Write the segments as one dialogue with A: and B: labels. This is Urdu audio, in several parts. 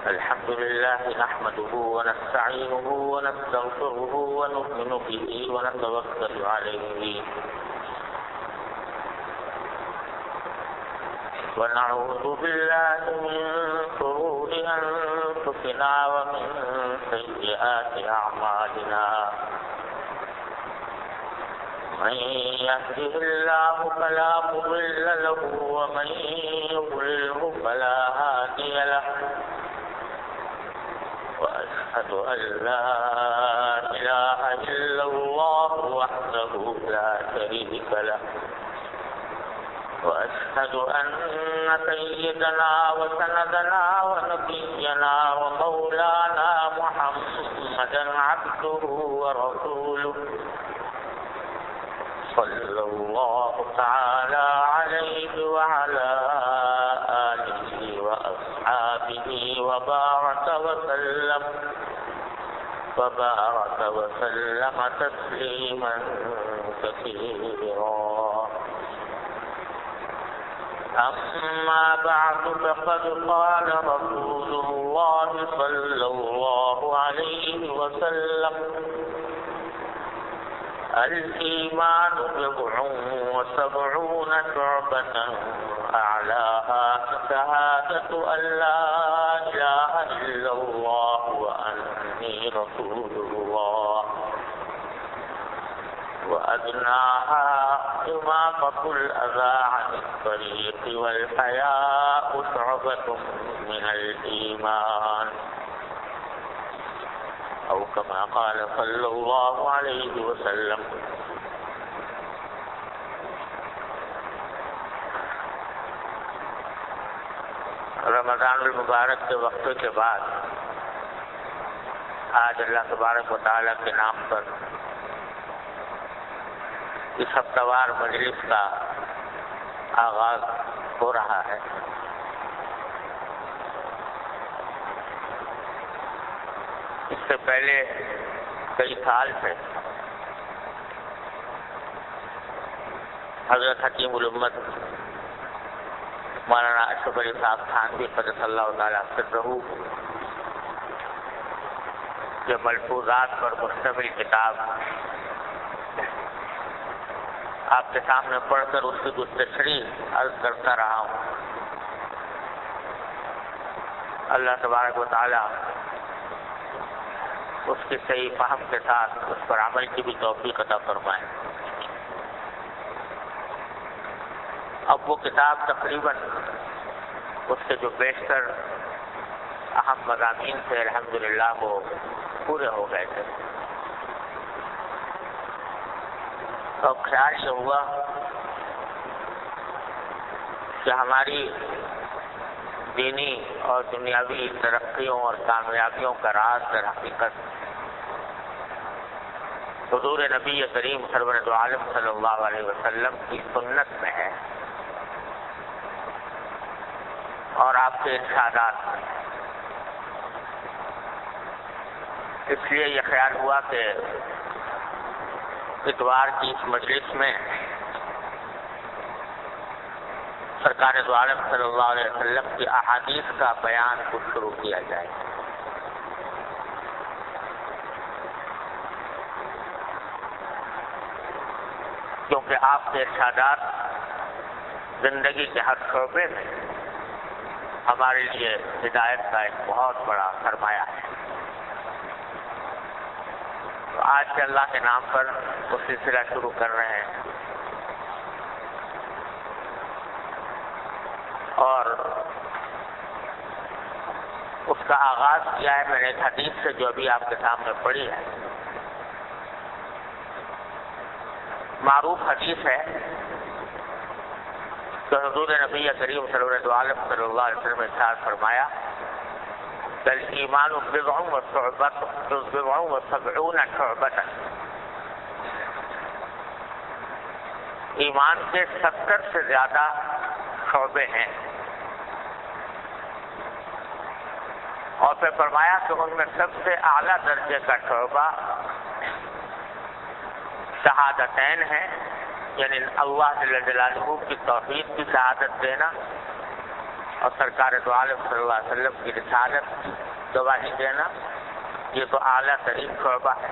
A: الحمد لله نحمده ونستعينه ونستغفره ونؤمن به ونتوكل عليه ونعوذ بالله من شرور أنفسنا ومن سيئات أعمالنا من يهده الله فلا مضل له ومن يضلله فلا هادي له وأشهد أن لا إله إلا الله وحده لا شريك له وأشهد أن سيدنا وسندنا ونبينا ومولانا محمدا عبده ورسوله صلى الله تعالى عليه وعلى آله وأصحابه وبارك وسلم تسليما كثيرا. أما بعد فقد قال رسول الله صلى الله عليه وسلم الإيمان 70 شعبة أعلاها شهادة أن لا إله إلا الله وأني رسول الله وأدناها إماطة الأذى عن الطريق والحياء شعبة من الإيمان أو كما قال صلى الله عليه وسلم. رمضان المبارک کے وقفے کے بعد آج اللہ تبارک و تعالیٰ کے نام پر اس ہفتہ وار مجلس کا آغاز ہو رہا ہے. اس سے پہلے کئی سال سے حضرت حکیم الامت مولانا اشرف علی صاحب تھانوی قدس اللہ تعالیٰ سرہ کے ملفوظات پر مشتمل کتاب آپ کے سامنے پڑھ کر اس کی تشریح عرض کرتا رہا ہوں. اللہ تبارک و تعالیٰ اس کی صحیح فہم کے ساتھ اس پر عمل کی بھی توفیق عطا فرمائے. اب وہ کتاب تقریباً اس کے جو بیشتر اہم مضامین تھے الحمدللہ وہ پورے ہو گئے تھے. تو خیال یہ ہوا کہ ہماری دینی اور دنیاوی ترقیوں اور کامیابیوں کا راز در حقیقت حضور نبی کریم سرور دو عالم صلی اللہ علیہ وسلم کی سنت میں ہے اور آپ کے ارشادات. اس لیے یہ خیال ہوا کہ اتوار کی اس مجلس میں سرکار دو عالم صلی اللہ علیہ وسلم کی احادیث کا بیان کچھ شروع کیا جائے. کیونکہ آپ کے ارشادات زندگی کے ہر شعبے میں ہمارے لیے ہدایت کا ایک بہت بڑا سرمایہ ہے. تو آج سے اللہ کے نام پر وہ سلسلہ شروع کر رہے ہیں اور اس کا آغاز کیا ہے میں نے ایک حدیث سے جو ابھی آپ کے سامنے پڑھی ہے. معروف حدیث ہے کہ حضور نبی کریم صلی اللہ علیہ وسلم نے ارشاد فرمایا الایمان 70 شعبۃ. ایمان کے 70 سے زیادہ شعبے ہیں اور پھر فرمایا کہ ان میں سب سے اعلیٰ درجے کا شعبہ شہادتین ہے یعنی اللہ جل جلالہ کی توحید کی شہادت دینا اور سرکار دو عالم صلی اللہ علیہ وسلم کی رسالت کی گواہی دینا، یہ تو اعلیٰ ترین شعبہ ہے۔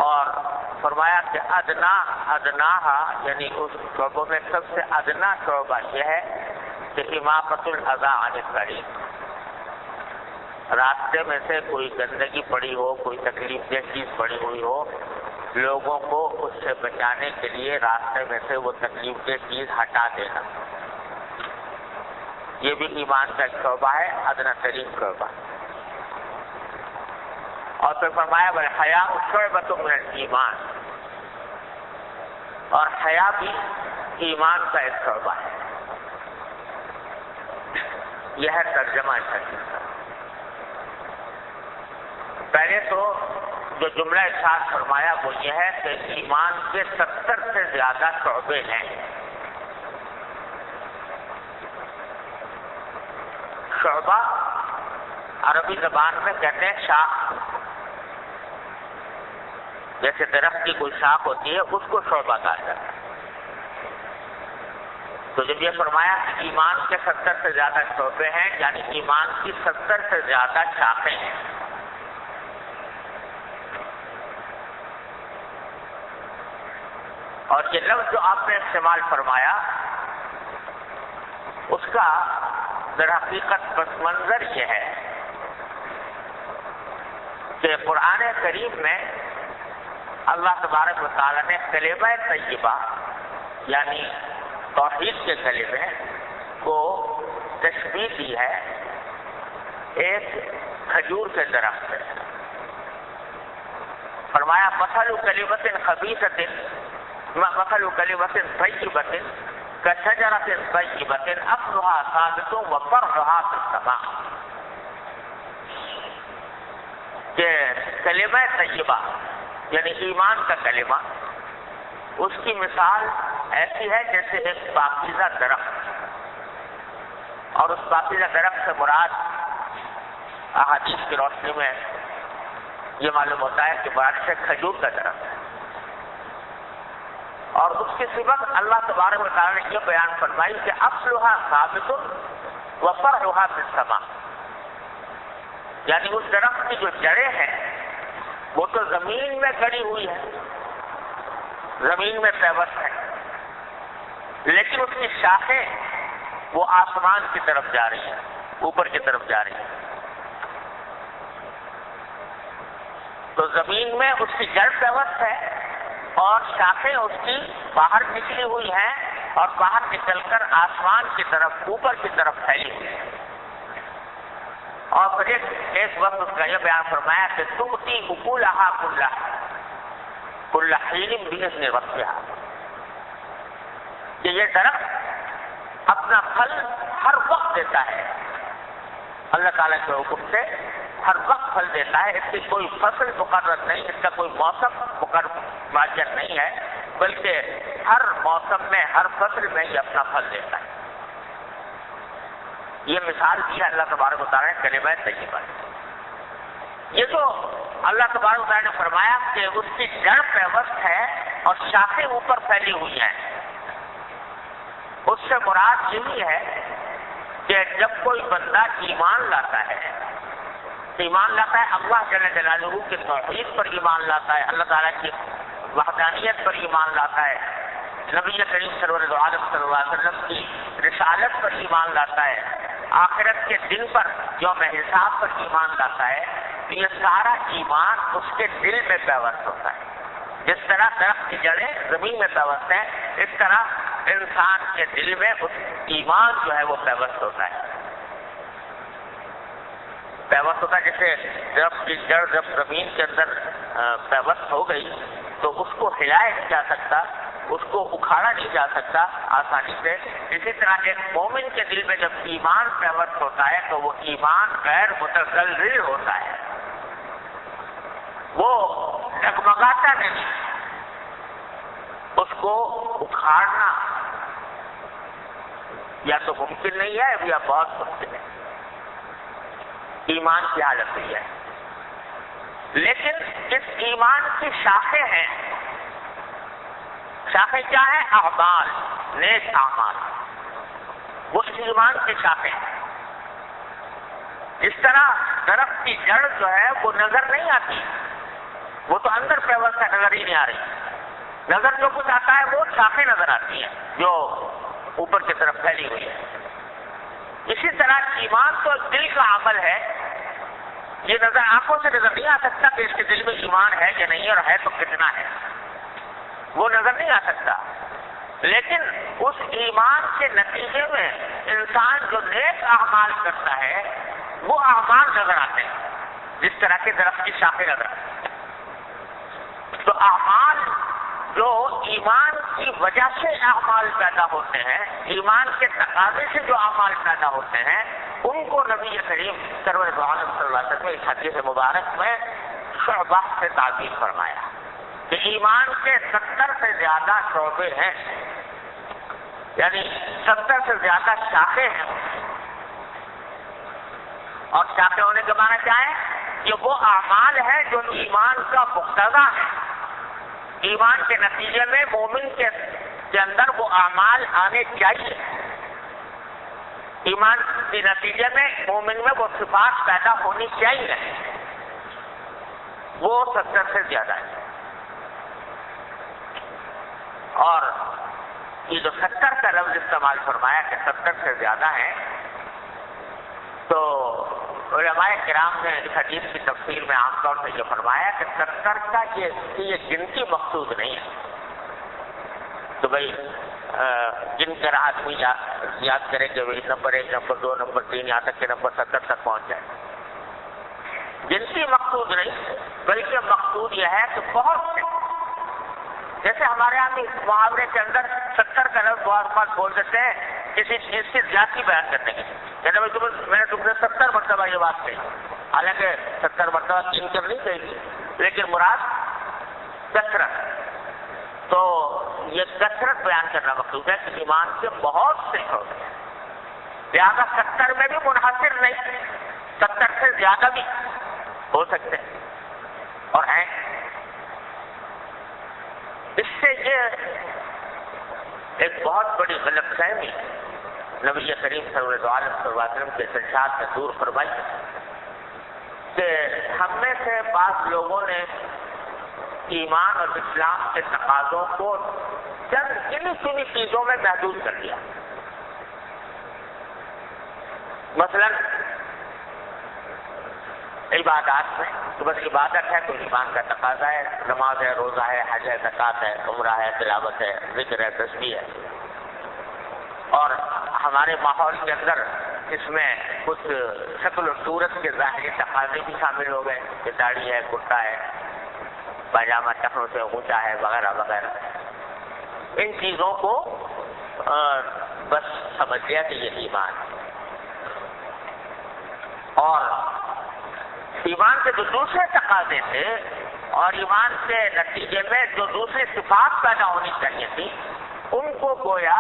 A: اور فرمایا کہ ادناہا یعنی اس شعبوں میں سب سے ادنا شعبہ یہ ہے کہ اماطۃ الاذی عن الطریق، راستے میں سے کوئی گندگی پڑی ہو، کوئی تکلیف دہ چیز پڑی ہوئی ہو، لوگوں کو اس سے بچانے کے لیے راستے میں سے وہ تکلیف دہ چیز ہٹا دینا، یہ بھی ایمان کا ایک شعبہ ہے، ادنا ترین شعبہ۔ اور پھر فرمایا والحیاء شعبۃ من الایمان، اور حیا بھی ایمان کا ایک شعبہ ہے۔ یہ ہے ترجمہ اس حدیث کا۔ پہلے تو جو جملہ ارشاد فرمایا وہ یہ ہے کہ ایمان کے 70 سے زیادہ شعبے ہیں۔ شعبہ عربی زبان میں کہتے ہیں شاخ، جیسے درخت کی کوئی شاخ ہوتی ہے اس کو شعبہ کہا جاتا ہے۔ تو جب یہ فرمایا کہ ایمان کے 70 سے زیادہ شعبے ہیں، یعنی ایمان کی 70 سے زیادہ شاخیں ہیں۔ اور یہ لفظ جو آپ نے استعمال فرمایا اس کا در حقیقت پس منظر یہ ہے کہ قرآن کریم میں اللہ تبارک و تعالیٰ نے کلمہ طیبہ یعنی توحید کے کلمے کو تشبیہ دی ہے ایک کھجور کے درخت سے۔ فرمایا مثل کلمۃ خبیثۃ مثل کلمۃ طیبۃ کشجرۃ طیبۃ اصلها ثابت وفرعها فی السماء، کہ کلمہ طیبہ یعنی ایمان کا کلمہ، اس کی مثال ایسی ہے جیسے ایک پاکیزہ درخت، اور اس پاکیزہ درخت سے مراد احادیث کی روشنی میں یہ معلوم ہوتا ہے کہ مراد سے کھجور کا درخت ہے۔ اور اس کی صفت اللہ تبارک و تعالیٰ نے یہ بیان فرمائی کہ اصلها ثابت وفرعها فی السماء، یعنی اس درخت کی جو جڑیں ہیں وہ تو زمین میں کھڑی ہوئی ہے، زمین میں پیوست ہے، لیکن اس کی شاخیں وہ آسمان کی طرف جا رہی ہیں، اوپر کی طرف جا رہی ہیں۔ تو زمین میں اس کی جڑ پیوست ہے اور شاخیں اس کی باہر نکلی ہوئی ہیں اور باہر نکل کر آسمان کی طرف اوپر کی طرف پھیلی ہوئی ہے۔ اور پھر ایک وقت اس کا یہ بیان فرمایا کہ تؤتی اکلها کل حین باذن ربها، کہ یہ درخت اپنا پھل ہر وقت دیتا ہے، اللہ تعالیٰ کے حکم سے ہر وقت پھل دیتا ہے، اس کی کوئی فصل مقرر نہیں، اس کا کوئی موسم مقرر معین نہیں ہے، بلکہ ہر موسم میں ہر فصل میں یہ اپنا پھل دیتا ہے۔ یہ مثال دی ہے اللہ تبارک و تعالیٰ نے کلمہ طیبہ۔ یہ جو اللہ تبارک و تعالیٰ نے فرمایا کہ اس کی جڑ پیوست ہے اور شاخیں اوپر پھیلی ہوئی ہیں، اس سے مراد یہی ہے کہ جب کوئی بندہ ایمان لاتا ہے اللہ جل جلالہ کی توحید پر ایمان لاتا ہے، اللہ تعالیٰ کی وحدانیت پر ایمان لاتا ہے، نبی کریم سرور عالم صلی اللہ علیہ وسلم کی رسالت پر ایمان لاتا ہے، آخرت کے دن پر یوم حساب پر ایمان لاتا ہے، تو یہ سارا ایمان اس کے دل میں پیوست ہوتا ہے۔ جس طرح درخت کی جڑیں زمین میں پیوست ہیں، اس طرح انسان کے دل میں اس ایمان جو ہے وہ پیوست ہوتا ہے۔ پیوست ہوتا ہے جیسے درخت کی جڑ جب زمین کے اندر پیوست ہو گئی تو اس کو ہلایا نہیں جا سکتا، اس کو اکھاڑا نہیں جا سکتا آسانی سے۔ اسی طرح ایک مومن کے دل میں جب ایمان پیوست ہوتا ہے تو وہ ایمان غیر متزلزل ہوتا ہے، وہ ڈگمگاتا نہیں، اس کو اکھاڑنا یا تو ممکن نہیں ہے یا بہت ممکن ہے۔ ایمان کی حالت ہوئی ہے، لیکن اس ایمان کی شاخیں ہیں شاخیں کیا ہیں؟ اعمال، نیک اعمال، وہ ایمان کی شاخیں. اس طرح درخت کی جڑ جو ہے وہ نظر نہیں آتی، وہ تو اندر پیوست ہے، نظر ہی نہیں آ رہی. نظر جو کچھ آتا ہے وہ شاخیں نظر آتی ہیں جو اوپر کی طرف پھیلی ہوئی ہے. اسی طرح ایمان تو دل کا عمل ہے، یہ نظر آنکھوں سے نظر نہیں آ سکتا کہ اس کے دل میں ایمان ہے یا نہیں، اور ہے تو کتنا ہے، وہ نظر نہیں آ سکتا. لیکن اس ایمان کے نتیجے میں انسان جو نیک اعمال کرتا ہے وہ اعمال نظر آتے ہیں، جس طرح کے درخت کی شاخیں نظر آتی ہیں. تو اعمال جو ایمان کی وجہ سے اعمال پیدا ہوتے ہیں، ایمان کے تقاضے سے جو اعمال پیدا ہوتے ہیں، ان کو نبی کریم سرور دو عالم صلی اللہ علیہ وسلم نے اس حدیث مبارک میں شعبہ سے تعبیر فرمایا کہ ایمان کے 70 سے زیادہ شعبے ہیں، یعنی 70 سے زیادہ شاخیں ہیں. اور شاخیں ہونے کے معنی کیا ہے؟ کہ وہ اعمال ہے جو ایمان کا مقتضا ہے. ایمان کے نتیجے میں مومن کے اندر وہ اعمال آنے چاہیے. ایمان کے نتیجے میں مومن میں وہ صفات پیدا ہونی چاہیے، وہ 70 سے زیادہ ہے. اور یہ جو 70 کا لفظ استعمال فرمایا کہ 70 سے زیادہ ہیں، تو علماء کرام نے اس حدیث کی تفسیر میں عام طور سے یہ فرمایا کہ 70 کا یہ گنتی مقصود نہیں ہے. تو بھائی جن کر آدمی یاد کرے کہ نمبر 1 نمبر 2 نمبر 3 یہاں تک کہ نمبر 70 تک پہنچ جائے. گنتی مقصود نہیں، بلکہ مقصود یہ ہے کہ بہت سے، جیسے ہمارے یہاں بھی محاورے کے اندر 70 کا لفظ بہت بار بول دیتے ہیں کسی چیز کی زیادتی بیان کرنے کے لیے. میں نے تم سے 70 مرتبہ یہ بات کہی، حالانکہ 70 مرتبہ کن کر نہیں کہی، لیکن مراد کثرت. تو یہ کثرت بیان کرنا مقصود ہے کہ ایمان کے بہت سے شعبے ہیں، لہٰذا 70 میں بھی منحصر نہیں، 70 سے زیادہ بھی ہو سکتے ہیں اور ہیں. اس سے یہ ایک بہت بڑی غلط فہمی نبی کریم صلی اللہ علیہ وسلم کے ارشاد سے دور فرمائی کہ ہم میں سے بعض لوگوں نے ایمان اور اسلام کے تقاضوں کو چند گنی چیزوں میں محدود کر دیا. مثلا عبادات میں تو بس عبادت ہے تو ایمان کا تقاضا ہے، نماز ہے، روزہ ہے، حج ہے، زکوٰۃ ہے، عمرہ ہے، تلاوت ہے، ذکر ہے، تسبیح ہے. اور ہمارے ماحول کے اندر اس میں کچھ شکل و صورت کے ظاہری تقاضے بھی شامل ہو گئے کہ داڑھی ہے، کرتا ہے، پاجامہ ٹخنوں سے اونچا ہے، وغیرہ وغیرہ. ان چیزوں کو بس سمجھ لیا کہ یہ ایمان ہے. اور ایمان کے جو دوسرے تقاضے تھے اور ایمان کے نتیجے میں جو دوسری صفات پیدا ہونی چاہیے تھی، ان کو گویا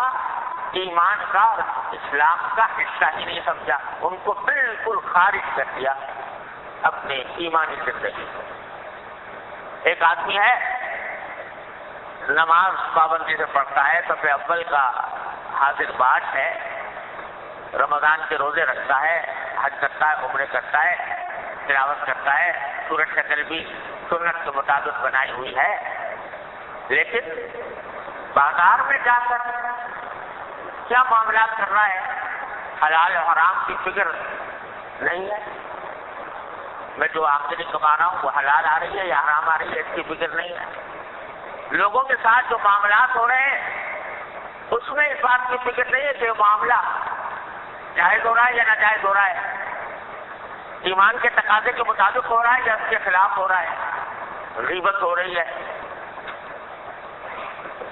A: ایمان کا اور اسلام کا حصہ ہی نہیں سمجھا، ان کو بالکل خارج کر دیا اپنے ایمانی زندگی. ایک آدمی ہے نماز پابندی سے پڑھتا ہے، صف اول کا حاضر باش ہے، رمضان کے روزے رکھتا ہے، حج کرتا ہے، عمرے کرتا ہے، تلاوت کرتا ہے، سورت شکل بھی سنت کے مطابق بنائی ہوئی ہے، لیکن بازار میں جا کر کیا معاملات کر رہا ہے؟ حلال و حرام کی فکر نہیں ہے. میں جو آمدنی کما رہا ہوں وہ حلال آ رہی ہے یا حرام آ رہی ہے، اس کی فکر نہیں ہے. لوگوں کے ساتھ جو معاملات ہو رہے ہیں اس میں اس بات کی فکر نہیں ہے کہ معاملہ جائز ہو رہا ہے یا ناجائز ہو رہا ہے، ایمان کے تقاضے کے مطابق ہو رہا ہے یا اس کے خلاف ہو رہا ہے. غیبت ہو رہی ہے،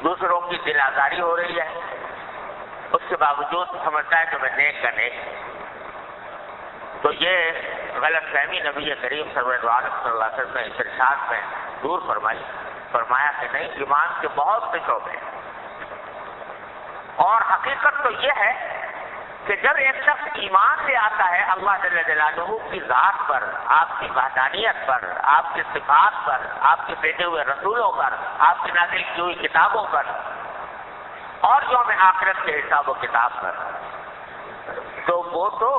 A: دوسروں کی دل آزاری ہو رہی ہے، اس کے باوجود سمجھتا ہے کہ میں نیک کا نیک. تو یہ غلط فہمی نبی کریم صلی اللہ علیہ وسلم نے اس ارشاد میں دور فرمایا کہ نہیں، ایمان کے بہت سے شعبے ہیں. اور حقیقت تو یہ ہے کہ جب ایک شخص ایمان لے آتا ہے اللہ جل جلالہ کی ذات پر، آپ کی وحدانیت پر، آپ کی صفات پر، آپ کے بھیجے ہوئے رسولوں پر، آپ کی نازل کی ہوئی کتابوں پر، یوم آخرت کے حساب و کتاب پر، تو وہ تو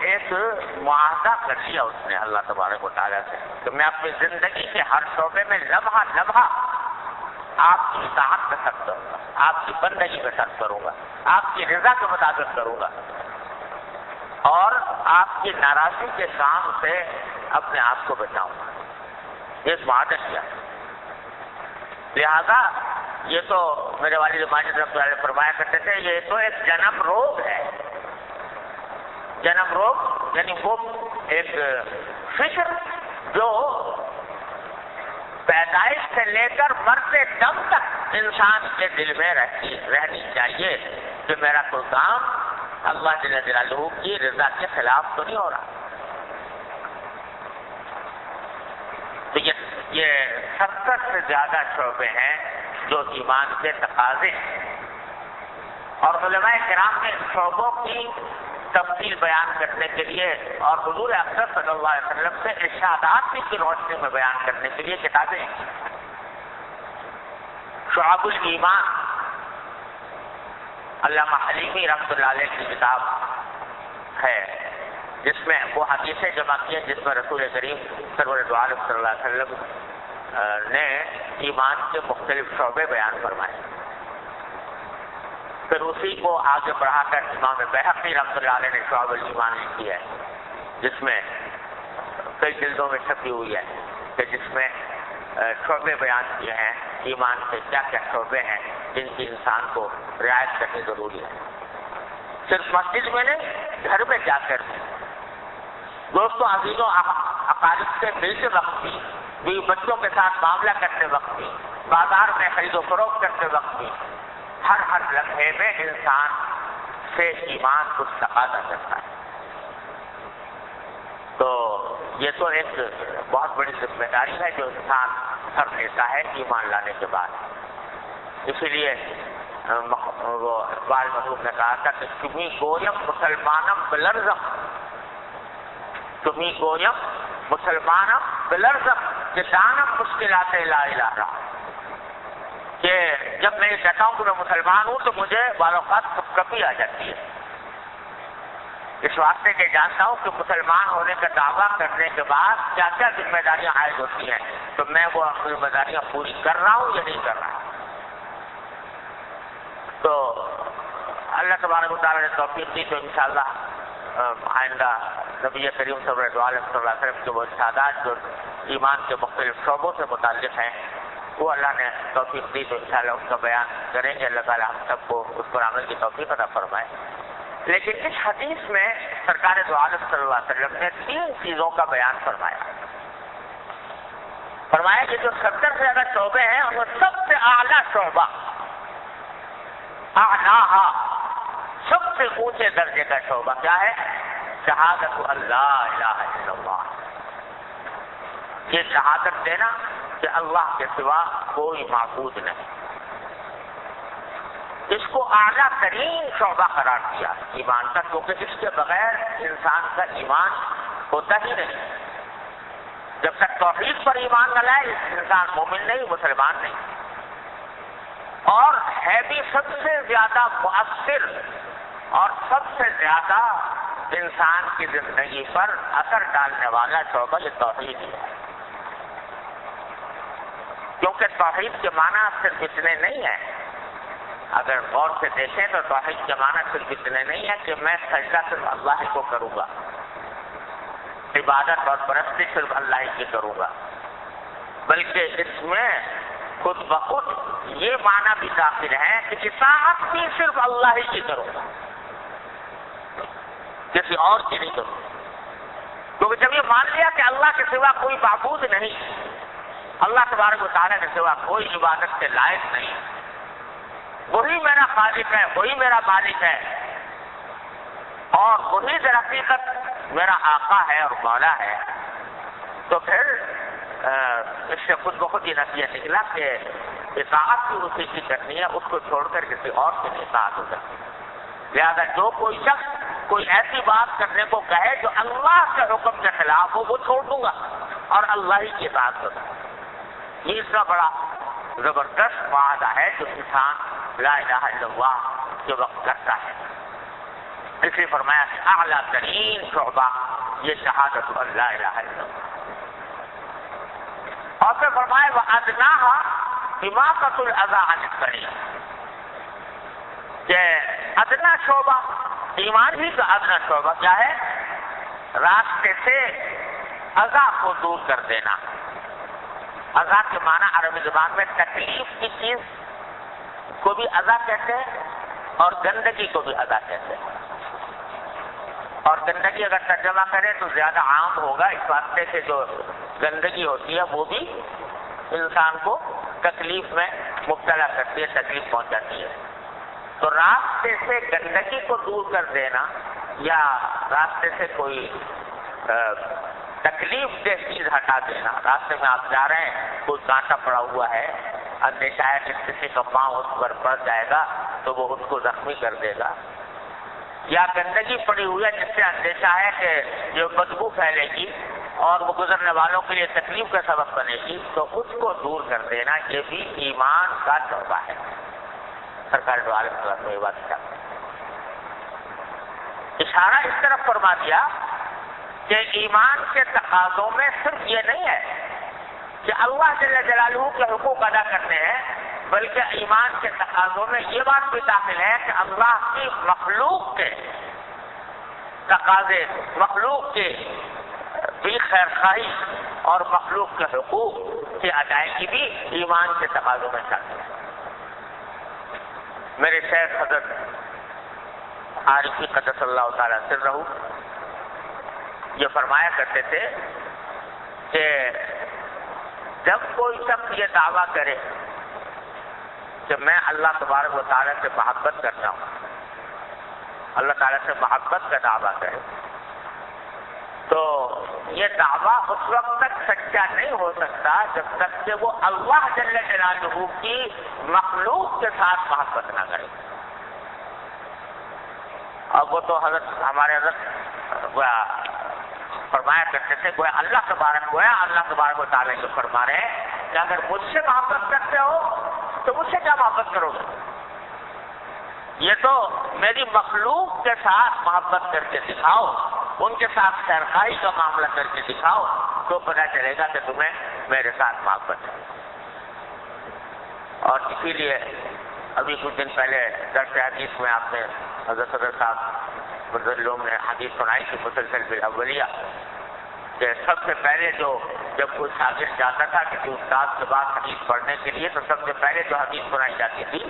A: ایک معاہدہ کر لیا اس نے اللہ تبارک و تعالیٰ سے کہ میں اپنی زندگی کے ہر شعبے میں لمحہ لمحہ آپ کی اطاعت میں سخت کروں گا، آپ کی بندگی میں سخت کروں گا، آپ کی رضا کے مطابق کروں گا، اور آپ کی ناراضی کے کام سے اپنے آپ کو بچاؤں گا۔ ایک معاہدہ کیا، لہذا یہ تو میرے والد ماجد رحمۃ اللہ علیہ فرمایا کرتے تھے یہ تو ایک جنم روگ ہے۔ جنم روگ یعنی وہ ایک فکر جو پیدائش سے لے کر مرتے دم تک انسان کے دل میں رہنی چاہیے کہ میرا کوئی کام اللہ جل جلالہ کی رضا کے خلاف تو نہیں ہو رہا۔ تو یہ 70 سے زیادہ شعبے ہیں جو ایمان کے تقاضے ہیں، اور علماء کرام نے شعبوں کی تفصیل بیان کرنے کے لیے اور حضور اکرم صلی اللہ علیہ وسلم سے ارشادات کی روشنی میں بیان کرنے کے لیے کتابیں ہیں۔ شعب الایمان علامہ حلیمی رحمۃ اللہ علیہ کی کتاب ہے، جس میں وہ حدیثیں جمع کی ہیں جس میں رسول کریم سرور دو عالم صلی اللہ علیہ وسلم نے ایمان کے مختلف شعبے بیان فرمائے۔ پھر اسی کو آگے بڑھا کر امام بیہقی رحمۃ اللہ علیہ نے شعب الایمان لکھی ہے، جس میں کئی جلدوں میں چھپی ہوئی ہے کہ جس میں شعبے بیان کیے ہیں ایمان کے کیا کیا شعبے ہیں جن کی انسان کو رعایت کرنی ضروری ہے۔ صرف مسجد میں نہیں، گھر میں جا کر دوستوں عزیزوں اقارب سے ملتے وقت بھی، بیوی بچوں کے ساتھ معاملہ کرتے وقت بھی، بازار میں خرید و فروخت کرتے وقت بھی، ہر لمحے میں انسان سے ایمان کچھ تقاضا کرتا ہے۔ تو یہ تو ایک بہت بڑی ذمہ داری ہے جو انسان سر لیتا ہے ایمان لانے کے بعد۔ اسی لیے وہ اقبال محمود نے کہا تھا کہ تمہیں گویم مسلمانم بلرزم، تمہیں گویم مسلمانم بلرزم کہ دانم مشکلات لا الہ رہا، کہ جب میں یہ کہتا ہوں کہ میں مسلمان ہوں تو مجھے بعض اوقات کپی آ جاتی ہے، اس واسطے کہ جانتا ہوں کہ مسلمان ہونے کا دعویٰ کرنے کے بعد کیا کیا ذمہ داریاں عائد ہوتی ہیں، تو میں وہ ذمہ داریاں پوری کر رہا ہوں یا نہیں کر رہا۔ تو اللہ تبارک و تعالیٰ نے توفیق دی تو انشاءاللہ آئندہ نبی کریم صلی اللہ علیہ وسلم کے وہ ارشادات جو ایمان کے مختلف شعبوں سے متعلق ہیں وہ اللہ نے توفیق دی تو انشاءاللہ اس کا بیان کریں گے۔ اللہ تعالیٰ ہم سب کو اس پر عمل کی توفیق عطا فرمائے۔ لیکن اس حدیث میں سرکار دو عالم صلی اللہ علیہ وسلم نے 3 چیزوں کا بیان فرمایا کہ جو 70 سے زیادہ شعبے ہیں ان میں سب سے اعلیٰ شعبہ، اعلیٰ سب سے اونچے درجے کا شعبہ کیا ہے؟ شہادت اللہ الہ الا اللہ، یہ شہادت دینا کہ اللہ کے سوا کوئی معبود نہیں، اس کو اعلیٰ ترین شعبہ قرار دیا ایمان کا، کیونکہ اس کے بغیر انسان کا ایمان ہوتا ہی نہیں۔ جب تک توحید پر ایمان نہ لائے انسان مومن نہیں، مسلمان نہیں، اور ہے بھی سب سے زیادہ مؤثر اور سب سے زیادہ انسان کی زندگی پر اثر ڈالنے والا شعبہ یہ توحید ہے، کیونکہ توحید کے معنی صرف اتنے نہیں ہیں۔ اگر غور سے دیکھیں تو توحید کے معنی صرف اتنے نہیں ہے کہ میں سجدہ صرف اللہ کو کروں گا، عبادت اور پرستی صرف اللہ کی کروں گا، بلکہ اس میں خود بخود یہ معنی بھی داخل ہے کہ اطاعت بھی صرف اللہ ہی کی کروں گا، کسی اور کی نہیں کروں گا۔ کیونکہ جب یہ مان لیا کہ اللہ کے سوا کوئی معبود نہیں، اللہ تبارک و تعالیٰ کے سوا کوئی عبادت کے لائق نہیں، وہی میرا خالق ہے، وہی میرا مالک ہے، اور وہی در حقیقت میرا آقا ہے اور مولا ہے، تو پھر اس سے خود بخود یہ نتیجہ نکلا کہ اطاعت بھی اسی کی کرنی ہے، اس کو چھوڑ کر کسی اور کی نہیں اطاعت ہو سکتی۔ لہٰذا جو کوئی شخص کوئی ایسی بات کرنے کو کہے جو اللہ کے حکم کے خلاف ہو وہ چھوڑ دوں گا اور اللہ ہی کی اطاعت کروں گا۔ یہ اتنا بڑا زبردست معاہدہ ہے جو انسان لا الہ الا اللہ کے وقت کرتا ہے. اس لیے فرمایا کہ اعلیٰ ترین شعبہ یہ شہادت لا الہ الا اللہ. اور پھر فرمایا وَأَدْنَاهَا إِمَاطَةُ الْأَذَىٰ عَنِ الطَّرِيقِ کہ ادنا شعبہ ایمان ہی کا ادنا شعبہ کیا ہے؟ راستے سے اذا کو دور کر دینا. اذا کے معنی عربی زبان میں تکلیف کی چیز کو بھی اذا کہتے ہیں اور گندگی کو بھی اذا کہتے ہیں. اور گندگی اگر ترجمہ کریں تو زیادہ عام ہوگا اس واسطے سے جو گندگی ہوتی ہے وہ بھی انسان کو تکلیف میں مبتلا کرتی ہے، تکلیف پہنچاتی ہے. تو راستے سے گندگی کو دور کر دینا یا راستے سے کوئی تکلیف دہ چیز ہٹا دینا. راستے میں آپ جا رہے ہیں، کوئی کانٹا پڑا ہوا ہے، اندیشہ ہے کہ کسی کا پاؤں اس پر پڑ جائے گا تو وہ اس کو زخمی کر دے گا، یا گندگی پڑی ہوئی ہے جس سے اندیشہ ہے کہ یہ بدبو پھیلے گی اور وہ گزرنے والوں کے لیے تکلیف کا سبب بنے گی، تو اس کو دور کر دینا یہ بھی ایمان کا شعبہ ہے. سرکار دو عالم صلی اللہ علیہ وسلم اشارہ اس طرف فرما دیا کہ ایمان کے تقاضوں میں صرف یہ نہیں ہے کہ اللہ جل جلالہ کے حقوق ادا کرنے ہیں، بلکہ ایمان کے تقاضوں میں یہ بات بھی داخل ہے کہ اللہ کی مخلوق کے تقاضے، مخلوق کے بھی خیر خواہی اور مخلوق کے حقوق کی ادائیگی بھی ایمان کے تقاضوں میں شامل ہے. میرے شیخ حضرت عارفی قدس اللہ تعالیٰ سرہ یہ فرمایا کرتے تھے کہ جب کوئی شخص یہ دعویٰ کرے کہ میں اللہ تبارک و تعالیٰ سے محبت کرتا ہوں، اللہ تعالیٰ سے محبت کا دعویٰ کرے، تو یہ دعویٰ اس وقت تک سچا نہیں ہو سکتا جب تک کہ وہ اللہ جل جلالہ کی مخلوق کے ساتھ محبت نہ کرے. اور وہ تو ہمارے حضرت فرمایا کرتے تھے اللہ تبارک و تعالیٰ جو فرما رہے ہیں کہ اگر مجھ سے محبت کرتے ہو تو مجھ سے کیا محبت کرو گے؟ یہ تو میری مخلوق کے ساتھ محبت کر کے دکھاؤ، ان کے ساتھ خیرخواہی کا معاملہ کر کے دکھاؤ تو پتہ چلے گا کہ تمہیں میرے ساتھ محبت ہے. اور اسی لیے ابھی کچھ دن پہلے درس حدیث میں آپ نے حضرت صدر صاحب لوگ نے حدیث سنائی تھی مسلسل بالاولیہ کہ سب سے پہلے جب کوئی شاگرد جاتا تھا کسی استاد کے بعد حدیث پڑھنے کے لیے تو سب سے پہلے جو حدیث سنائی جاتی تھی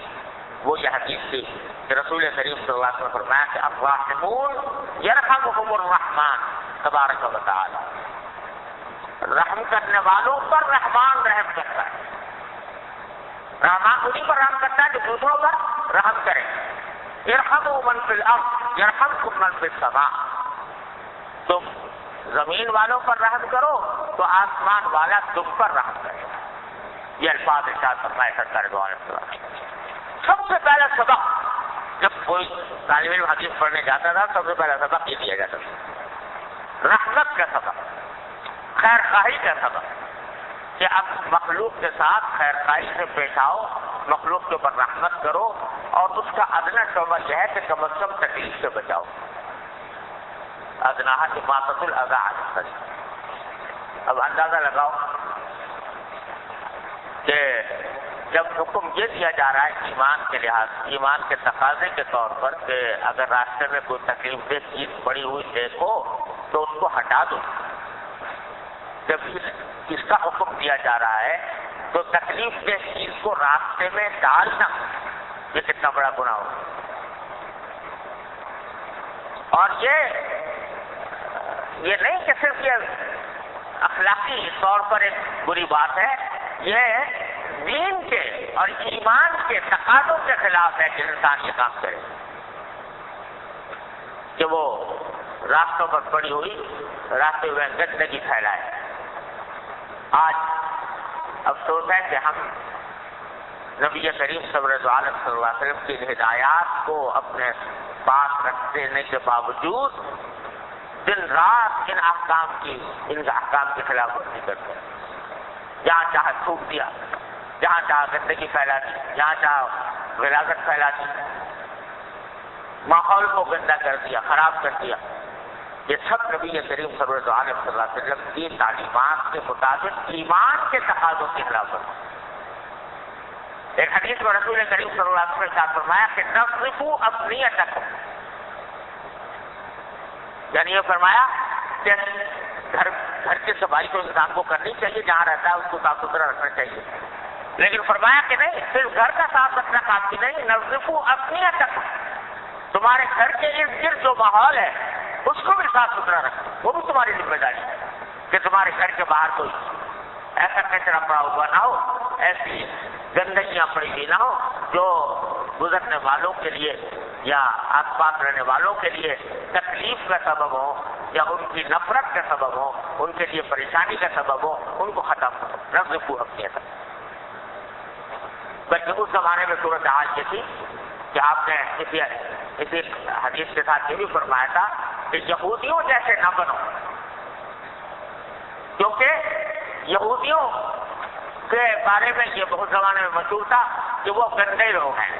A: وہ یہ حدیث تھی کہ رسول کریم صلی اللہ علیہ وسلم فرمایا کہ الراحمون یرحمہم الرحمن تبارک و تعالی، رحم کرنے والوں پر رحمان رحم کرتا ہے. رحمان اسی پر رحم کرتا ہے جو دوسروں پر رحم کرے. ارحموا من فی الارض یرحمکم من فی السماء، تم زمین والوں پر رحم کرو تو آسمان والا تم پر رحم کرے. یہ الفاظ ارشاد فرمائے سرکار دو عالم صلی اللہ علیہ وسلم. سب سے پہلا سبق جب کوئی طالب علم حدیث پڑھنے جاتا تھا سب سے پہلا سبق یہ دیا جاتا تھا، رحمت کا سبق، خیر خواہی کا سبق کہ اب مخلوق کے ساتھ خیر خواہی سے پیش آؤ، مخلوق کے اوپر رحمت کرو اور اس کا ادنا شعبہ یہ ہے کہ کم از کم تکلیف سے بچاؤ. ادنا اماطۃ الاذی عن الطریق. اب اندازہ لگاؤ کہ جب حکم یہ دیا جا رہا ہے ایمان کے لحاظ، ایمان کے تقاضے کے طور پر کہ اگر راستے میں کوئی تکلیف دہ چیز پڑی ہوئی دیکھو تو اس کو ہٹا دو، جب اس کا حکم دیا جا رہا ہے تو تکلیف دہ چیز کو راستے میں ڈالنا یہ کتنا بڑا گناہ ہو. اور یہ نہیں کہ صرف یہ اخلاقی طور پر ایک بری بات ہے، یہ دین کے اور ایمان کے تقاضوں کے خلاف ہے کہ انسان یہ کام کرے کہ وہ راستوں پر پڑی ہوئی راستے میں گندگی پھیلائے. آج افسوس ہے کہ ہم نبی کریم صلی اللہ علیہ وسلم کی ہدایات کو اپنے پاس رکھ دینے کے باوجود دن رات ان احکام کی خلاف ورزی کرتے ہیں. جہاں چاہے تھوک دیا، جہاں چاہا گندگی پھیلا دی، جہاں چاہا غلاظت پھیلا دی، ماحول کو گندا کر دیا، خراب کر دیا. یہ سب نبی کریم سرور عالم صلی اللہ علیہ وسلم کی تعلیمات کے مطابق ایمان کے تقاضوں کی خلاف ورزی. ایک حدیث میں رسول کریم صلی اللہ علیہ وسلم نے کہا فرمایا کہ نصفوا افنیتکم، یعنی یہ فرمایا کہ گھر کی صفائی تو انسان کو کرنی چاہیے، جہاں رہتا ہے اس کو صاف ستھرا رکھنا چاہیے، لیکن فرمایا کہ نہیں، صرف گھر کا صاف رکھنا کافی نہیں، نصفوا افنیتکم، تمہارے گھر کے ارد گرد جو ماحول ہے اس کو بھی صاف ستھرا رکھنا، وہ بھی تمہاری ذمہ داری ہے کہ تمہارے گھر کے باہر کوئی ایسا کچرا پڑا ہوا نہ ہو، ایسی گندگیاں پڑی ہوئی نہ ہو جو گزرنے والوں کے لیے یا آس پاس رہنے والوں کے لیے تکلیف کا سبب ہو یا ان کی نفرت کا سبب ہو، ان کے لیے پریشانی کا سبب ہو، ان کو ختم نصفوا افنیتکم. بلکہ اس زمانے میں صورت حال یہ تھی کہ آپ نے اسی حدیث کے ساتھ یہ بھی فرمایا تھا کہ یہودیوں جیسے نہ بنو، کیونکہ یہودیوں کے بارے میں یہ بہت زمانے میں مشہور تھا کہ وہ گندے لوگ ہیں،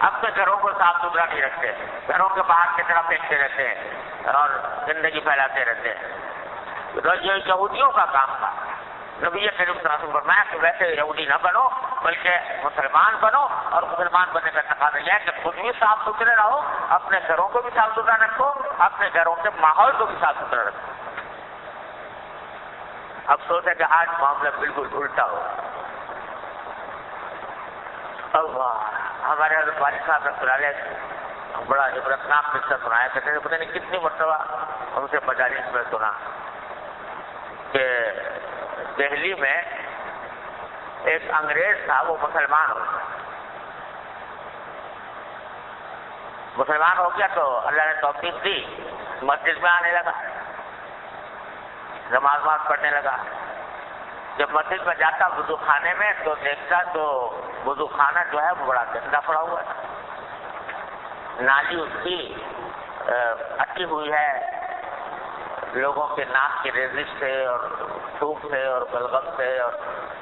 A: اپنے گھروں کو صاف ستھرا نہیں رکھتے، گھروں کے باہر کچرا پھینکتے رہتے ہیں اور گندگی پھیلاتے رہتے ہیں. تو یہ یہودیوں کا کام تھا. نبی کریم صلی اللہ علیہ وسلم فرمایا کہ ویسے یہودی نہ بنو بلکہ مسلمان بنو، اور مسلمان بننے کا تقاضا یہ ہے کہ خود بھی صاف ستھرے رہو، اپنے گھروں کو بھی صاف ستھرا رکھو، اپنے گھروں کے ماحول کو بھی صاف ستھرا رکھو. افسوس ہے کہ آج معاملہ بالکل الٹا ہو. اللہ، ہمارے حضرت والد صاحب رحمۃ اللہ علیہ بڑا عبرتناک قصہ سنایا کرتے ہیں، پتہ نہیں کتنی مرتبہ ان سے مجالس میں سنا کہ دہلی میں ایک انگریز تھا، وہ مسلمان ہو گیا تو اللہ نے توفیق دی، مسجد میں آنے لگا، نماز پڑھنے لگا. جب مسجد میں جاتا وضو خانے میں تو دیکھتا تو وضو خانہ جو ہے وہ بڑا گندا پڑا ہوا تھا، نالی اس کی اٹی ہوئی ہے لوگوں کے ناک کی ریزش سے اور تھوک سے اور بلغم سے اور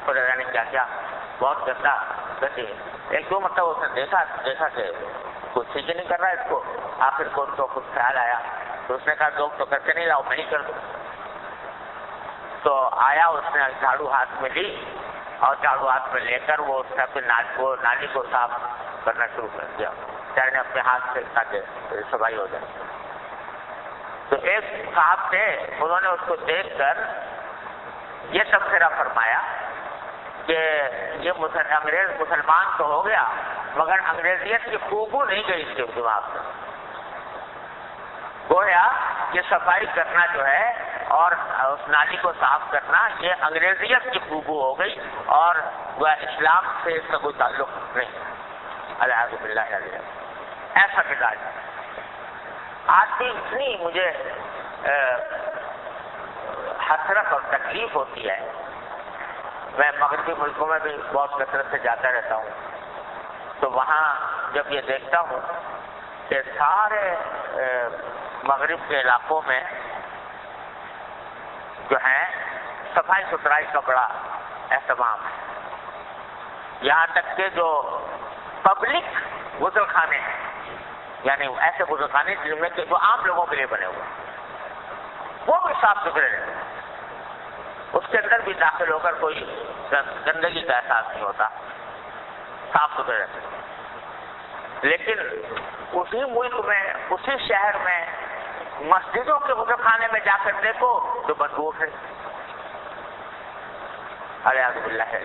A: پتہ نہیں کیا کیا، بہت گندا. ایک دو مرتبہ اس نے دیکھا کہ کچھ ٹھیک ہی نہیں کر رہا ہے اس کو. آخر کو ان کو کچھ خیال آیا تو اس نے کہا لوگ تو کرتے نہیں، لاؤ میں ہی کر دوں. تو آیا، اس نے جھاڑو ہاتھ میں لی اور جھاڑو ہاتھ میں لے کر وہ نالی کو صاف کرنا شروع کر دیا، چاہے اپنے ہاتھ سے تاکہ صفائی ہو جائے. تو ایک صاحب تھے، انہوں نے اس کو دیکھ کر یہ تبصرہ فرمایا کہ یہ انگریز مسلمان تو ہو گیا مگر انگریزیت کی خوشبو نہیں گئی اس کے دماغ میں. گویا یہ صفائی کرنا جو ہے اور اس نالی کو صاف کرنا یہ انگریزیت کی خوشبو ہو گئی اور وہ اسلام سے اس کا کوئی تعلق نہیں. الحمد باللہ ایسا مزاج. آج بھی اتنی مجھے حسرت اور تکلیف ہوتی ہے. میں مغربی ملکوں میں بھی بہت کثرت سے جاتا رہتا ہوں تو وہاں جب یہ دیکھتا ہوں کہ سارے مغرب کے علاقوں میں جو ہے صفائی ستھرائی کا بڑا اہتمام ہے. یہاں تک کہ جو پبلک غسل خانے ہیں، یعنی ایسے غسل خانے جن میں جو عام لوگوں کے لیے بنے ہوئے وہ بھی صاف ستھرے رہتے ہیں. اس کے اندر بھی داخل ہو کر کوئی گندگی کا احساس نہیں ہوتا، صاف ستھرے رہتے ہیں. لیکن اسی ملک میں، اسی شہر میں مسجدوں کے غسل خانے میں جا کر دیکھو تو بدبو ہے. الحمد باللہ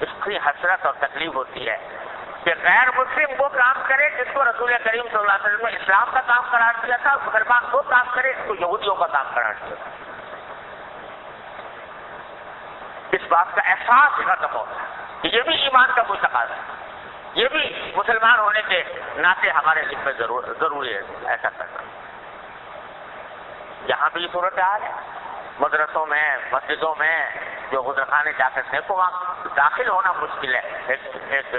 A: اس کی حسرت اور تکلیف ہوتی ہے کہ غیر مسلم وہ کام کرے جس کو رسول کریم صلی اللہ علیہ وسلم نے اسلام کا کام قرار دیا تھا، مسلمان وہ کام کرے جس کو یہودیوں کا کام قرار دیا تھا. اس بات کا احساس ختم ہوتا ہے کہ یہ بھی ایمان کا کوئی تقاضا ہے، یہ بھی مسلمان ہونے کے ناطے ہمارے ذمہ میں ضروری ہے ایسا کرنا. یہاں بھی صورت حال ہے، مدرسوں میں، مسجدوں میں جو غسل خانے جا کر دیکھو وہاں داخل ہونا مشکل ہے. ایک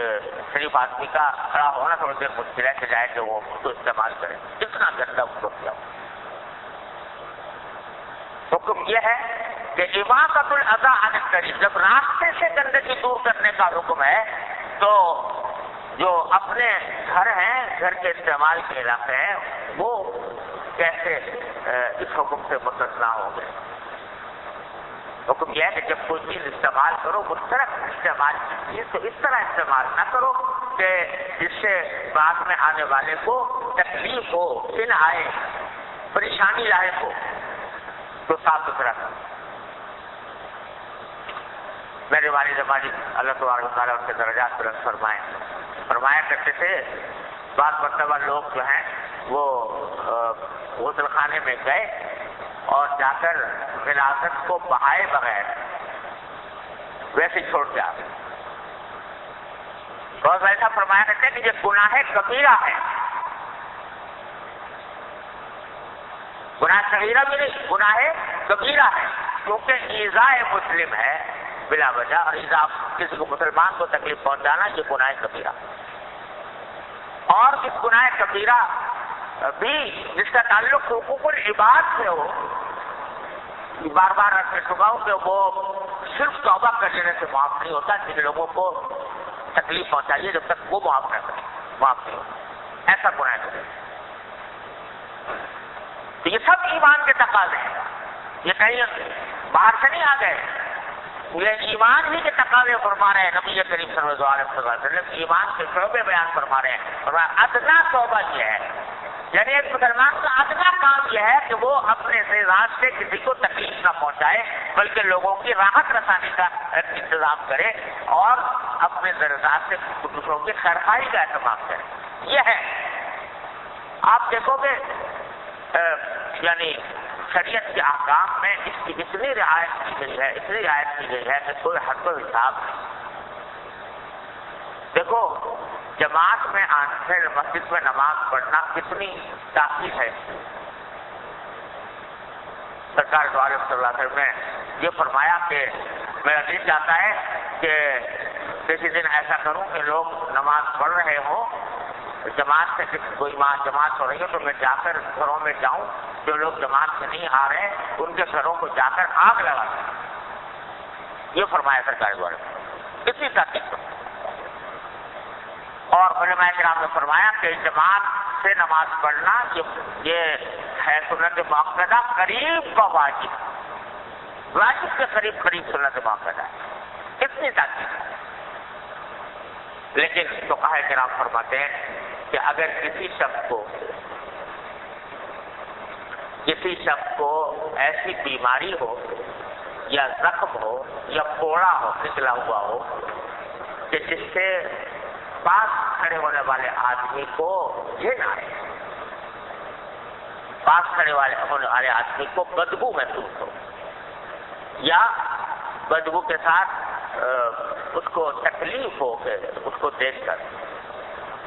A: شریف آدمی کا کھڑا ہونا تھوڑی دیر مشکل ہے کہ جائے کہ وہ اس کو استعمال کرے. اتنا گندا اس کو کیا. حکم یہ ہے کہ اماطۃ الاذی عن الطریق، جب راستے سے گندگی دور کرنے کا حکم ہے تو جو اپنے گھر ہیں، گھر کے استعمال کے علاقے ہیں، وہ کیسے اس حکم سے مستثنیٰ ہوں گے؟ حکم یہ ہے کہ جب کوئی چیز استعمال کرو مشترک استعمال کیجیے، تو اس طرح استعمال نہ کرو کہ جس سے بعد میں آنے والے کو تکلیف ہو، دن آئے، پریشانی لاحق ہو، تو صاف ستھرا کرو۔ میرے والد ماجد اللہ تبارک و تعالیٰ ان کے درجات بلند فرمایا کرتے تھے، بعض مرتبہ لوگ جو ہیں وہ غسل خانے میں گئے اور جا کر غلاظت کو بہائے بغیر ویسے چھوڑ کے آ گئے۔ اور ایسا فرمایا کرتے ہیں کہ یہ گناہ کبیرہ ہے، گناہ صغیرہ بھی نہیں، گناہ کبیرہ ہے، کیونکہ ایذاء مسلم ہے بلا وجہ، اور ایذاء کسی کو مسلمان کو تکلیف پہنچانا یہ گناہ کبیرہ۔ اور اس گناہ کبیرہ بھی جس کا تعلق حقوق العباد سے ہو، بار بار رکھ چکا ہوں کہ وہ صرف توبہ کر لینے سے معاف نہیں ہوتا، جن لوگوں کو تکلیف پہنچائیے جب تک وہ معاف نہ کرے معاف نہیں ہوتا، ایسا گناہ کبیرہ۔ تو یہ سب ایمان کے تقاضے ہیں، یہ کہیں باہر سے نہیں آ گئے، یہ ایمان ہی کے تقاضے فرما رہے ہیں نبی کریم صلی اللہ علیہ وسلم، ایمان کے شعبے بیان فرما رہے ہیں۔ اور ادنا توبہ یہ ہے، یعنی ایک مسلمان کا ادنا کام یہ ہے کہ وہ اپنے سے ذات سے کسی کو تکلیف نہ پہنچائے، بلکہ لوگوں کی راحت رسانے کا انتظام کرے اور اپنے ذات سے دوسروں کی خیرخواہی کا اہتمام کرے۔ یہ ہے، آپ دیکھو گے یعنی شریعت کے احکام میں اس کی اتنی رعایت کی گئی ہے، اتنی رعایت کی گئی ہے کہ کوئی حد و حساب نہیں۔ دیکھو جماعت میں آنے سے مسجد میں نماز پڑھنا کتنی تاکید ہے۔ سرکار دو عالم صلی اللہ علیہ وسلم نے یہ فرمایا کہ میرا دل چاہتا ہے کہ کسی دن ایسا کروں کہ لوگ نماز پڑھ رہے ہوں، جماعت سے کوئی جماعت ہو رہی ہے تو میں جا کر گھروں میں جاؤں، جو لوگ جماعت سے نہیں آ رہے ان کے گھروں کو جا کر آگ لگا دیں، یہ فرمایا سرکار دوارے کتنی تاکید۔ اور علماء کرام نے فرمایا کہ جماعت سے نماز پڑھنا یہ ہے سنت مؤکدہ، قریب کا واجب، واجب کے قریب سنت مؤکدہ ہے، اتنی تاکید۔ لیکن فقہاء کرام فرماتے ہیں کہ اگر کسی شخص کو ایسی بیماری ہو یا زخم ہو یا پھوڑا ہو، نکلا ہوا ہو، کہ جس سے پاس کھڑے ہونے والے آدمی کو گھن آئے، پاس کھڑے ہونے والے آدمی کو بدبو محسوس ہو، یا بدبو کے ساتھ اس کو تکلیف ہو کہ اس کو دیکھ کر،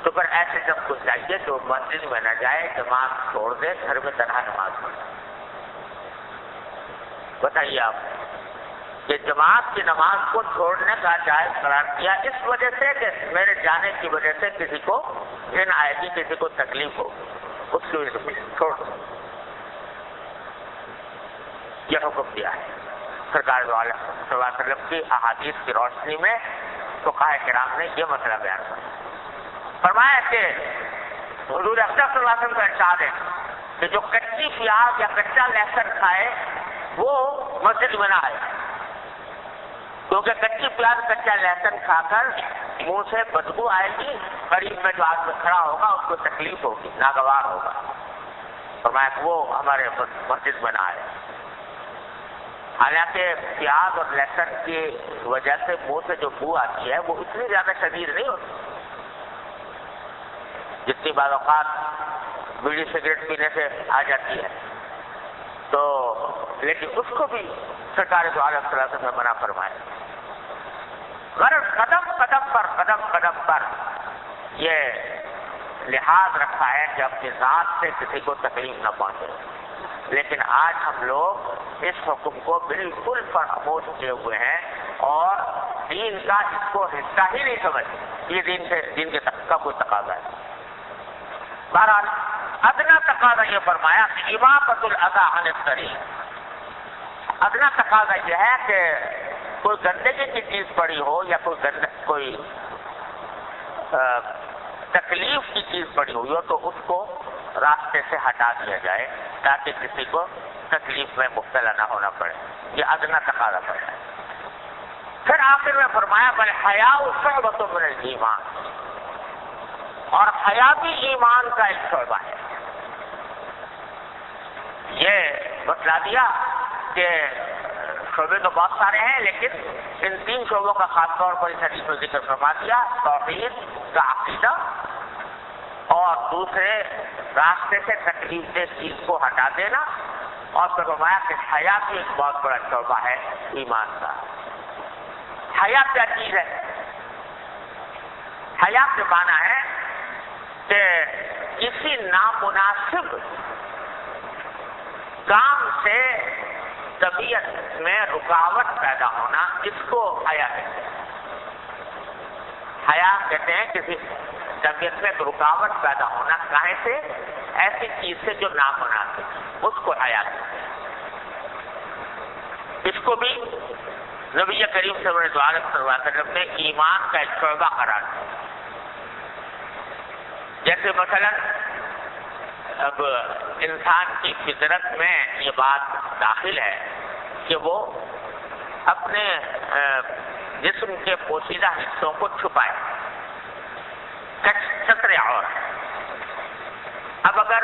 A: تو پھر ایسے جب کو چاہیے تو مسجد میں نہ جائے، جماعت چھوڑ دے، گھر میں تنہا نماز پڑھے۔ بتائیے آپ کہ جماعت کی نماز کو چھوڑنے کا جائز قرار دیا اس وجہ سے کہ میرے جانے کی وجہ سے کسی کو گھن آئے گی، کسی کو تکلیف ہو، اس کی وجہ سے چھوڑ دو، یہ حکم دیا ہے سرکار صلی اللہ علیہ وسلم کی احادیث کی روشنی میں۔ فقہاء کرام نے یہ مسئلہ بیان فرمایا کہ حضور اقدس صلی اللہ علیہ وسلم کا ارشاد ہے کہ جو کچی پیاز یا کچا لہسن کھائے وہ مسجد میں نہ آئے، کیونکہ کچی پیاز کچا لہسن کھا کر منہ سے بدبو آئے گی، قریب میں جو آدمی کھڑا ہوگا اس کو تکلیف ہوگی، ناگوار ہوگا، فرمایا کہ وہ ہمارے مسجد میں نہ آئے۔ حالانکہ پیاز اور لہسن کی وجہ سے منہ سے جو بو آتی ہے وہ اتنی زیادہ شدید نہیں ہوتی جتنی بعض اوقات بیڑی سگریٹ پینے سے آ جاتی ہے، تو لیکن اس کو بھی سرکار دو عالم صلی اللہ علیہ وسلم نے منع فرمایا۔ غرض قدم قدم پر یہ لحاظ رکھا ہے کہ اپنی ذات سے کسی کو تکلیف نہ پہنچے، لیکن آج ہم لوگ اس حکم کو بالکل فراموش کیے ہوئے ہیں اور دین کا اس کو حصہ ہی نہیں سمجھتے، یہ دین کے کا کوئی تقاضا ہے۔ بہرحال ادنا تقاضا یہ فرمایا کہ اماطۃ الاذی عن الطریق، ادنا تقاضا یہ ہے کہ کوئی گندگی کی چیز پڑی ہو یا کوئی تکلیف کی چیز پڑی ہوئی ہو تو اس کو راستے سے ہٹا دیا جائے تاکہ کسی کو تکلیف میں مبتلا نہ ہونا پڑے. یہ ادنیٰ تقاضا پڑتا ہے. پھر آخر میں فرمایا بل حیاء شعبۃ من الایمان، اور حیا بھی ایمان کا ایک شعبہ ہے. یہ بتلا دیا کہ شعبے تو بہت سارے ہیں، لیکن ان 3 شعبوں کا خاص طور پر اس حدیث میں ذکر فرما دیا: توحید کا عقیدہ، اور دوسرے راستے سے تکلیف دہ چیز کو ہٹا دینا، اور پھر فرمایا کہ حیا بھی ایک بہت بڑا شعبہ ہے ایمان کا. حیا کیا چیز ہے؟ حیا کے معنی ہے کہ کسی نامناسب کام سے طبیعت میں رکاوٹ پیدا ہونا، اس کو حیا کہتے ہیں. حیا کہتے ہیں کسی طبیعت میں رکاوٹ پیدا ہونا، کہیں سے؟ ایسی چیز سے جو نامناسب، اس کو حیا کہتے ہیں. اس کو بھی نبی کریم صلی اللہ علیہ وسلم نے ایمان کا ایک شعبہ قرار دیا. جیسے مثلا اب انسان کی فطرت میں یہ بات داخل ہے کہ وہ اپنے جسم کے پوشیدہ حصوں کو چھپائے، ستر عورت. اب اگر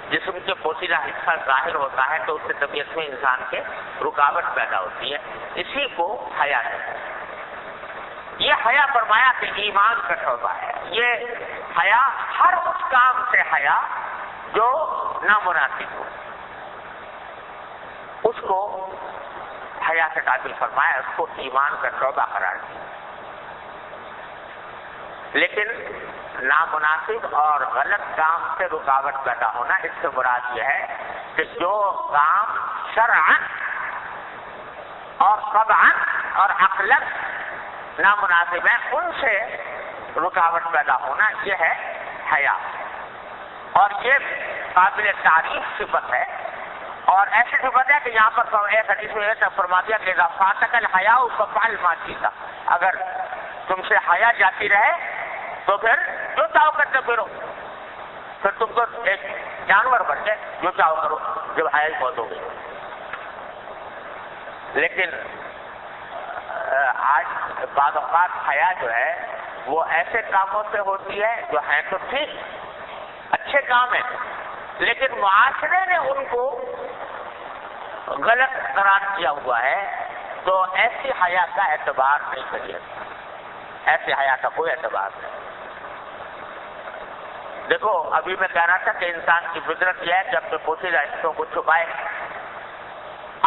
A: جسم کے پوشیدہ حصہ ظاہر ہوتا ہے تو اس سے طبیعت میں انسان کے رکاوٹ پیدا ہوتی ہے. اسی کو حیا ہے. یہ حیا فرمایا کہ ایمان کا شعبہ ہے. یہ حیا ہر اس کام سے حیا جو نامناسب ہو، اس کو حیا سے قابل فرمایا، اس کو ایمان کا شعبہ قرار دیا. لیکن نامناسب اور غلط کام سے رکاوٹ پیدا ہونا، اس سے مراد یہ ہے کہ جو کام شرعاً اور طبعاً اور عقلاً نامناسب ہیں، ان سے رکاوٹ پیدا ہونا، یہ ہے حیا. اور یہ قابل تعریف صفت ہے، اور ایسی صفت ہے کہ یہاں پر ایک حدیث میں فرما دیا کہ اذا فاتک الحیاء فافعل ما شئت، اگر تم سے حیا جاتی رہے تو پھر جو چاہو کرتے پھرو، پھر تم کو ایک جانور بن گئے، جو چاہو کرو جب حیا بہت ہو گئی. لیکن آج بعض اوقات حیا جو ہے وہ ایسے کاموں سے ہوتی ہے جو ہیں تو ٹھیک اچھے کام ہیں، لیکن معاشرے نے ان کو غلط قرار کیا ہوا ہے، تو ایسی حیا کا اعتبار نہیں کریے. ایسی حیا کا کوئی اعتبار نہیں. دیکھو ابھی میں کہہ رہا تھا کہ انسان کی فطرت یہ ہے کہ اپنے پوشیدہ حصوں کو چھپائے.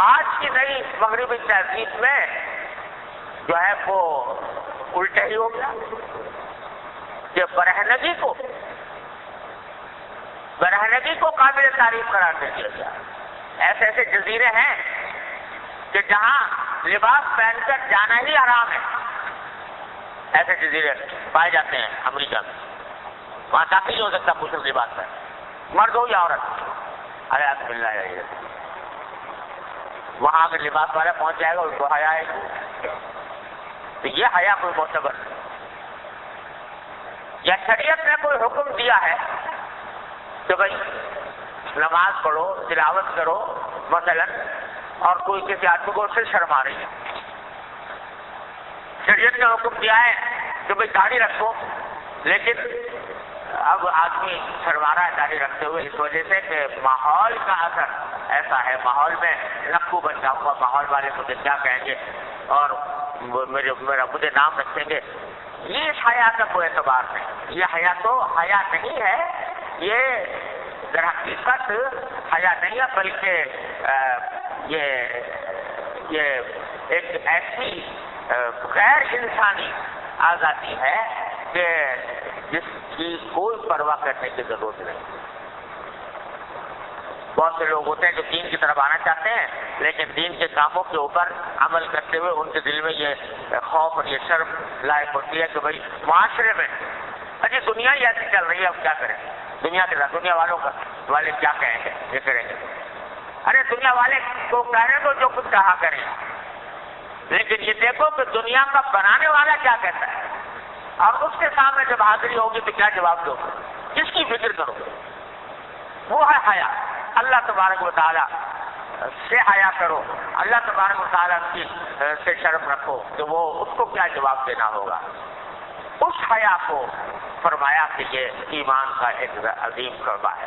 A: آج کی نئی مغربی تہذیب میں جو ہے وہ الٹا ہی ہو گیا کہ برہنگی کو قابل تعریف قرار دے دیا گیا. ایسے ایسے جزیرے ہیں کہ جہاں لباس پہن کر جانا ہی حرام ہے. ایسے جزیرے پائے جاتے ہیں امریکہ میں، وہاں داخل نہیں ہو سکتا مسلم لباس پہن، مرد ہو یا عورت. اعوذ باللہ. وہاں اگر لباس والا پہنچ جائے گا اس کو حیا ہے، تو یہ حیا کوئی معتبر نہیں. یا شریعت نے کوئی حکم دیا ہے کہ بھائی نماز پڑھو، تلاوت کرو مثلا، اور کوئی کسی آدمی کو اس سے شرم آ رہی ہے، شریعت نے حکم دیا ہے کہ بھائی داڑھی رکھو، لیکن اب آدمی شرما رہا ہے داڑھی رکھتے ہوئے اس وجہ سے کہ ماحول کا اثر ایسا ہے، ماحول میں نقو بن جاؤں گا، ماحول والے مجھے کیا کہیں گے اور مجھے نام رکھیں گے. یہ حیا کا کوئی اعتبار نہیں. یہ حیا تو حیا نہیں ہے، یہ در حقیقت حیا نہیں ہے، بلکہ یہ ایک ایسی غیر انسانی آزادی ہے کہ جس کی کوئی پرواہ کرنے کی ضرورت نہیں. بہت سے لوگ ہوتے ہیں جو دین کی طرف آنا چاہتے ہیں، لیکن دین کے کاموں کے اوپر عمل کرتے ہوئے ان کے دل میں یہ خوف اور یہ شرم لاحق ہوتی ہے کہ بھائی معاشرے میں اجی دنیا ہی ایسی چل رہی ہے، اب کیا کریں، دنیا والے کیا کہیں گے، یہ کریں گے. ارے دنیا والے کو کہنے کو جو کچھ کہا کریں، لیکن یہ دیکھو کہ دنیا کا بنانے والا کیا کہتا ہے. اب اس کے سامنے جب حاضری ہوگی تو کیا جواب دو؟ کس کی فکر کرو؟ وہ ہے حیا. اللہ تبارک و تعالیٰ سے حیا کرو, اللہ تبارک و تعالیٰ کی سے شرم رکھو کہ وہ اس کو کیا جواب دینا ہوگا. اس حیا کو فرمایا کہ یہ ایمان کا ایک عظیم شعبہ ہے.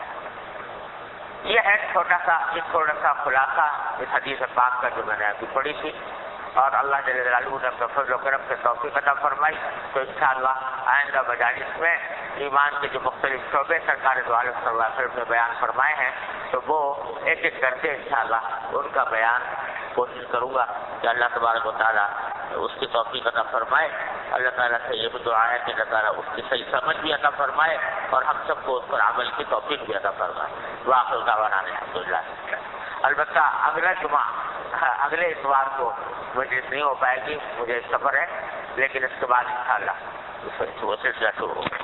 A: یہ ہے تھوڑا سا خلاصہ اس حدیث پاک کا جو میں نے ابھی پڑھی تھی, اور اللہ جل جلالہ نے اپنے فضل و کرم سے توفیق عطا فرمائی تو انشاءاللہ آئندہ مجالس میں ایمان کے جو مختلف شعبے سرکار دو عالم صلی اللہ علیہ وسلم نے بیان فرمائے ہیں تو وہ ایک ایک کر کے انشاءاللہ ان کا بیان کوشش کروں گا کہ اللہ تبارک و تعالیٰ اس کی توفیق عطا فرمائے. اللہ تعالیٰ سے یہ بھی دعا ہے کہ اللہ تعالیٰ اس کی صحیح سمجھ بھی عطا فرمائے اور ہم سب کو اس پر عمل کی توفیق بھی عطا فرمائے. وآخر دعوانا الحمدللہ. البتہ اگلا جمعہ اگلے اتوار کو مجلس نہیں ہو پائے گی, مجھے سفر ہے, لیکن اس کے بعد انشاءاللہ وہ سلسلہ شروع ہوگا.